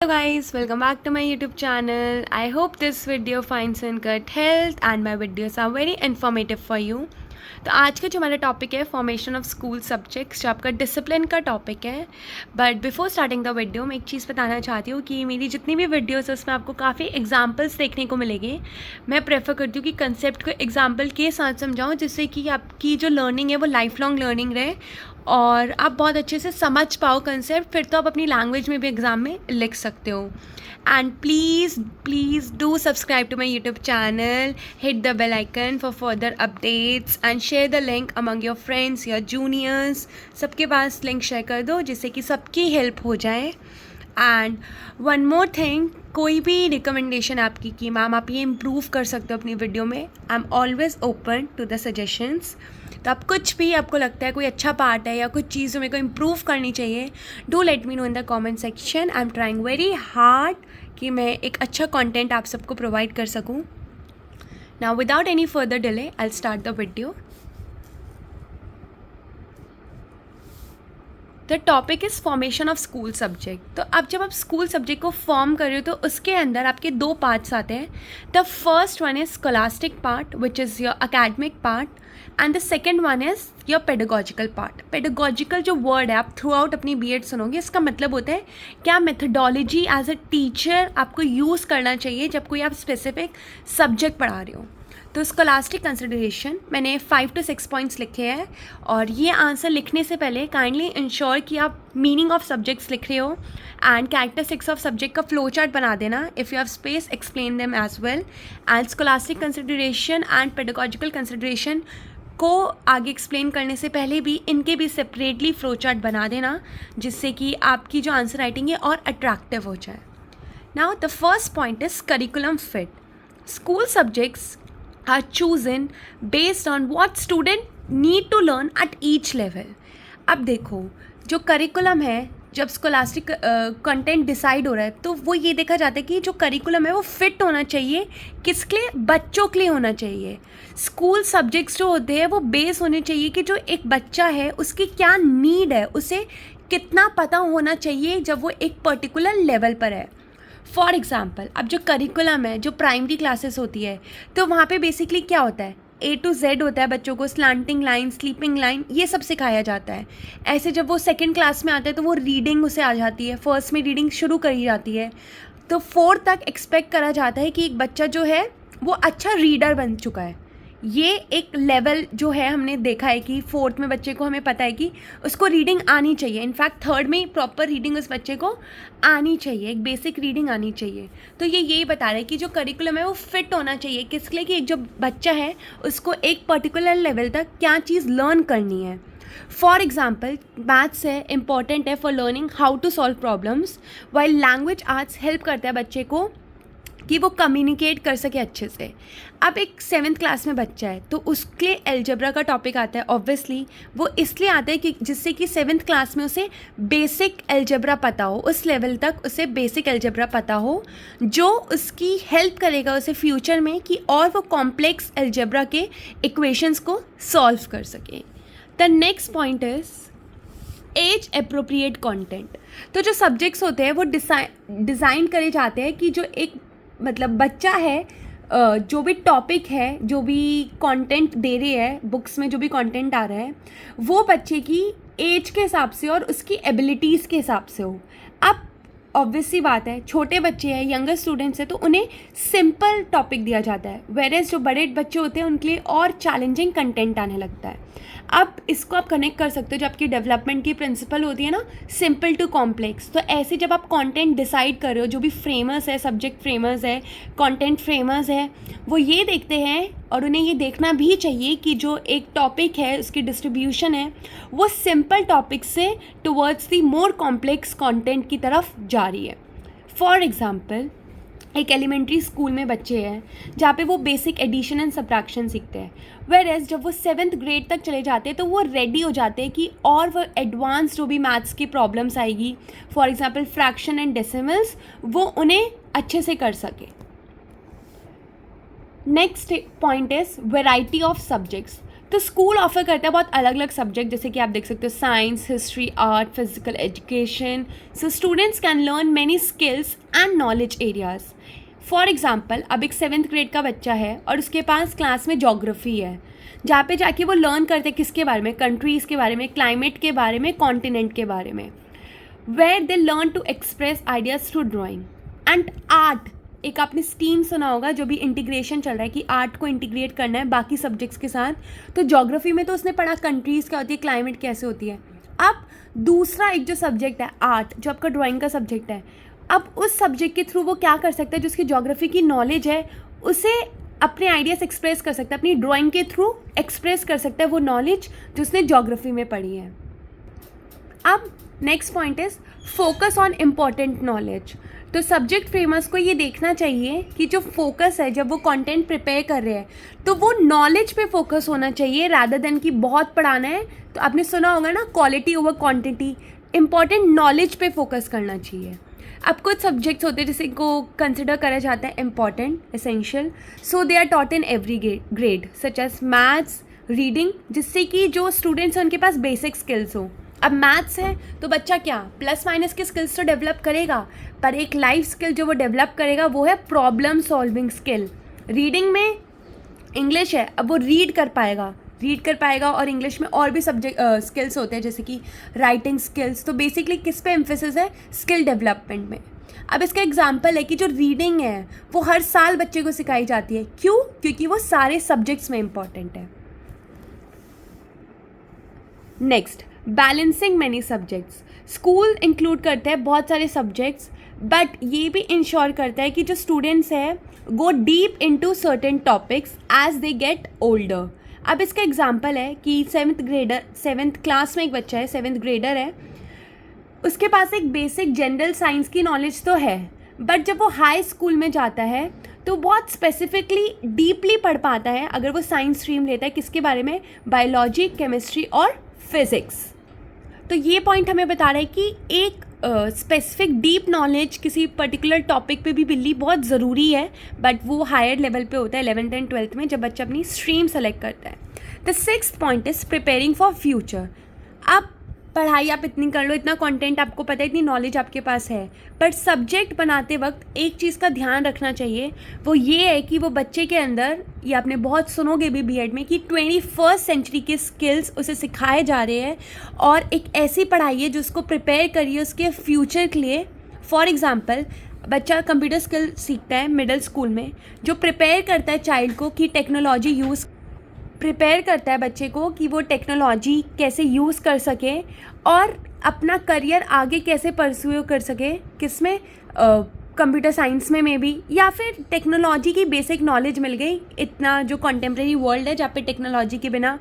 Hello guys, welcome back to my YouTube channel. I hope this video finds you in good health and my videos are very informative for you. तो आज का जो हमारा topic है formation of school subjects, जो आपका discipline का topic है. But before starting the video मैं एक चीज़ बताना चाहती हूँ कि मेरी जितनी भी वीडियोस है उसमें आपको काफ़ी एग्जांपल्स देखने को मिलेंगे. मैं प्रेफर करती हूँ कि कंसेप्ट को एग्जांपल के साथ समझाऊँ, जिससे कि आपकी जो लर्निंग है वो लाइफ लॉन्ग लर्निंग रहे और आप बहुत अच्छे से समझ पाओ कंसेप्ट. फिर तो आप अपनी लैंग्वेज में भी एग्ज़ाम में लिख सकते हो. And please do subscribe to my YouTube channel, hit the bell icon for further updates and share the link among your friends, your juniors. सबके पास लिंक शेयर कर दो जिससे कि सबकी हेल्प हो जाए. एंड वन मोर थिंग, कोई भी रिकमेंडेशन आपकी कि मैम आप ये इम्प्रूव कर सकते हो अपनी वीडियो में, I am always open to the suggestions. तो आप कुछ भी आपको लगता है कोई अच्छा पार्ट है या कुछ चीज़ मेरे को इम्प्रूव करनी चाहिए, do let me know in the comment section. I am trying very hard कि मैं एक अच्छा कंटेंट आप सबको प्रोवाइड कर सकूं. Now without any further delay I will start the video. The topic is formation of school subject. तो अब जब आप स्कूल सब्जेक्ट को फॉर्म कर रहे हो तो उसके अंदर आपके दो पार्ट्स आते हैं. The first one is scholastic part which is your academic part and the second one is your pedagogical part. Pedagogical जो वर्ड है आप थ्रू आउट अपनी बीएड सुनोगे, इसका मतलब होता है क्या मेथडोलॉजी एज अ टीचर आपको यूज़ करना चाहिए जब कोई आप स्पेसिफिक सब्जेक्ट पढ़ा रहे हो. तो स्कॉलास्टिक कंसिडरेशन मैंने 5 to 6 पॉइंट्स लिखे हैं और ये आंसर लिखने से पहले काइंडली इंश्योर कि आप मीनिंग ऑफ सब्जेक्ट्स लिख रहे हो एंड कैरेक्टरिस्टिक्स ऑफ सब्जेक्ट का फ्लो चार्ट बना देना. If you have space explain them as well. And scholastic consideration and pedagogical consideration को आगे एक्सप्लेन करने से पहले भी इनके भी सेपरेटली फ्लो चार्ट बना देना, जिससे कि आपकी जो आंसर राइटिंग है और अट्रैक्टिव हो जाए. Now the first point is curriculum fit. School subjects are chosen based on what student need to learn at each level. अब देखो, जो करिकुलम है, जब स्कॉलास्टिक कंटेंट डिसाइड हो रहा है तो वो ये देखा जाता है कि जो करिकुलम है वो फिट होना चाहिए. किसके लिए? बच्चों के लिए होना चाहिए. स्कूल सब्जेक्ट्स जो होते हैं वो बेस होने चाहिए कि जो एक बच्चा है उसकी क्या नीड है, उसे कितना पता होना चाहिए जब वो एक पर्टिकुलर लेवल पर है. फॉर एग्ज़ाम्पल, अब जो करिकुलम है, जो प्राइमरी क्लासेस होती है, तो वहाँ पे बेसिकली क्या होता है, A to Z होता है. बच्चों को स्लांटिंग लाइन, स्लीपिंग लाइन, ये सब सिखाया जाता है. ऐसे जब वो सेकंड क्लास में आते हैं तो वो रीडिंग उसे आ जाती है. फर्स्ट में रीडिंग शुरू करी जाती है तो फोर्थ तक एक्सपेक्ट करा जाता है कि एक बच्चा जो है वो अच्छा रीडर बन चुका है. ये एक लेवल जो है हमने देखा है कि फोर्थ में बच्चे को हमें पता है कि उसको रीडिंग आनी चाहिए. इनफैक्ट थर्ड में प्रॉपर रीडिंग उस बच्चे को आनी चाहिए, एक बेसिक रीडिंग आनी चाहिए. तो ये यही बता रहा है कि जो करिकुलम है वो फिट होना चाहिए. किस लिए? कि एक जो बच्चा है उसको एक पर्टिकुलर लेवल तक क्या चीज़ लर्न करनी है. फॉर एग्जाम्पल, मैथ्स है, इंपॉर्टेंट है for learning how to solve problems, while language arts help करता है बच्चे को कि वो कम्युनिकेट कर सके अच्छे से. अब एक 7th क्लास में बच्चा है तो उसके लिए एल्जेब्रा का टॉपिक आता है. ऑब्वियसली वो इसलिए आता है कि जिससे कि 7th क्लास में उसे बेसिक एल्जेब्रा पता हो, उस लेवल तक उसे बेसिक एल्जेब्रा पता हो जो उसकी हेल्प करेगा उसे फ्यूचर में कि और वो कॉम्प्लेक्स एल्जेब्रा के इक्वेशंस को सॉल्व कर सके. The next point is age appropriate content. तो जो सब्जेक्ट्स होते हैं वो डिज़ाइन करे जाते हैं कि जो एक मतलब बच्चा है, जो भी टॉपिक है, जो भी कंटेंट दे रही है बुक्स में, जो भी कंटेंट आ रहा है वो बच्चे की एज के हिसाब से और उसकी एबिलिटीज़ के हिसाब से हो. अब ऑब्वियसली बात है, छोटे बच्चे हैं, यंगर स्टूडेंट्स हैं, तो उन्हें सिंपल टॉपिक दिया जाता है, वेरेज जो बड़े बच्चे होते हैं उनके लिए और चैलेंजिंग कंटेंट आने लगता है. अब इसको आप कनेक्ट कर सकते हो जो आपकी डेवलपमेंट की प्रिंसिपल होती है ना, सिंपल टू कॉम्प्लेक्स. तो ऐसे जब आप कंटेंट डिसाइड कर रहे हो, जो भी फ्रेमर्स है, सब्जेक्ट फ्रेमर्स है, कंटेंट फ्रेमर्स है, वो ये देखते हैं और उन्हें ये देखना भी चाहिए कि जो एक टॉपिक है उसकी डिस्ट्रीब्यूशन है वो सिंपल टॉपिक से towards the more complex content की तरफ जा रही है. फॉर एग्ज़ाम्पल, एक एलिमेंट्री स्कूल में बच्चे हैं जहाँ पे वो बेसिक एडिशन एंड सब्ट्रैक्शन सीखते हैं, वेयरएज जब वो 7th ग्रेड तक चले जाते हैं तो वो रेडी हो जाते हैं कि और वो एडवांस जो भी मैथ्स की प्रॉब्लम्स आएगी, for example fraction and decimals, वो उन्हें अच्छे से कर सके. Next point is variety of subjects. तो स्कूल ऑफर करता है बहुत अलग अलग सब्जेक्ट, जैसे कि आप देख सकते हो science, history, art, physical education. So students can learn many skills and knowledge areas. For example, अब एक 7th ग्रेड का बच्चा है और उसके पास क्लास में जोग्राफ़ी है, जहाँ पे जाके वो लर्न करते हैं किसके बारे में, कंट्रीज़ के बारे में, क्लाइमेट के बारे में, कॉन्टिनेंट के बारे में. Where they learn to express ideas through drawing. And art, एक आपने स्टीम सुना होगा, जो भी इंटीग्रेशन चल रहा है कि आर्ट को इंटीग्रेट करना है बाकी सब्जेक्ट्स के साथ. तो ज्योग्राफी में तो उसने पढ़ा कंट्रीज़ क्या होती है, क्लाइमेट कैसे होती है. अब दूसरा एक जो सब्जेक्ट है आर्ट, जो आपका ड्राइंग का सब्जेक्ट है, अब उस सब्जेक्ट के थ्रू वो क्या कर सकता है, जो उसकी ज्योग्राफी की नॉलेज है उसे अपने आइडियाज़ एक्सप्रेस कर सकता है, अपनी ड्राइंग के थ्रू एक्सप्रेस कर सकता है वो नॉलेज जो उसने ज्योग्राफी में पढ़ी है. अब next point is focus on important knowledge. तो सब्जेक्ट फ्रेमर्स को ये देखना चाहिए कि जो फोकस है, जब वो कंटेंट प्रिपेयर कर रहे हैं तो वो नॉलेज पे फोकस होना चाहिए रादर देन कि बहुत पढ़ाना है. तो आपने सुना होगा ना, quality over quantity. Important knowledge पे फोकस करना चाहिए. अब कुछ सब्जेक्ट्स होते हैं जिसे को कंसिडर करा जाता है important, essential, so they are taught in every grade, such as maths, reading, जिससे कि जो स्टूडेंट्स हैं उनके पास बेसिक स्किल्स हो. अब मैथ्स है तो बच्चा क्या प्लस माइनस के स्किल्स तो डेवलप करेगा, पर एक लाइफ स्किल जो वो डेवलप करेगा वो है प्रॉब्लम सॉल्विंग स्किल. रीडिंग में इंग्लिश है, अब वो रीड कर पाएगा और इंग्लिश में और भी सब्जेक्ट स्किल्स होते हैं जैसे कि राइटिंग स्किल्स. तो बेसिकली किस पे एम्फेसिस है, स्किल डेवलपमेंट में. अब इसका एग्जांपल है कि जो रीडिंग है वो हर साल बच्चे को सिखाई जाती है. क्यों? क्योंकि वो सारे सब्जेक्ट्स में इम्पॉर्टेंट है. Next, balancing many subjects. School include करता है बहुत सारे सब्जेक्ट्स, बट ये भी इंश्योर करता है कि जो स्टूडेंट्स हैं go deep into certain topics as they get older. अब इसका एग्जांपल है कि 7th क्लास में एक बच्चा है, 7th ग्रेडर है, उसके पास एक बेसिक जनरल साइंस की नॉलेज तो है, बट जब वो हाई स्कूल में जाता है तो बहुत स्पेसिफिकली डीपली पढ़ पाता है अगर वो साइंस स्ट्रीम लेता है. किसके बारे में, बायोलॉजी, केमिस्ट्री और फिज़िक्स. तो ये पॉइंट हमें बता रहा है कि एक स्पेसिफिक डीप नॉलेज किसी पर्टिकुलर टॉपिक पे भी मिलनी बहुत ज़रूरी है, बट वो हायर लेवल पे होता है 11th एंड 12th में, जब बच्चा अपनी स्ट्रीम सेलेक्ट करता है. The 6th point is preparing for future. अब पढ़ाई आप इतनी कर लो, इतना कंटेंट आपको पता है, इतनी नॉलेज आपके पास है, पर सब्जेक्ट बनाते वक्त एक चीज़ का ध्यान रखना चाहिए, वो ये है कि वो बच्चे के अंदर, ये आपने बहुत सुनोगे भी बीएड में, कि 21st सेंचुरी के स्किल्स उसे सिखाए जा रहे हैं और एक ऐसी पढ़ाई है जो उसको प्रिपेयर करिए उसके फ्यूचर के लिए. फॉर एग्ज़ाम्पल, बच्चा कंप्यूटर स्किल सीखता है मिडिल स्कूल में, जो प्रिपेयर करता है चाइल्ड को कि टेक्नोलॉजी प्रिपेयर करता है बच्चे को कि वो टेक्नोलॉजी कैसे यूज़ कर सके और अपना करियर आगे कैसे परस्यू कर सके, किसमें, कंप्यूटर साइंस में मे बी, या फिर टेक्नोलॉजी की बेसिक नॉलेज मिल गई. इतना जो कंटेम्प्रेरी वर्ल्ड है जहाँ पे टेक्नोलॉजी के बिना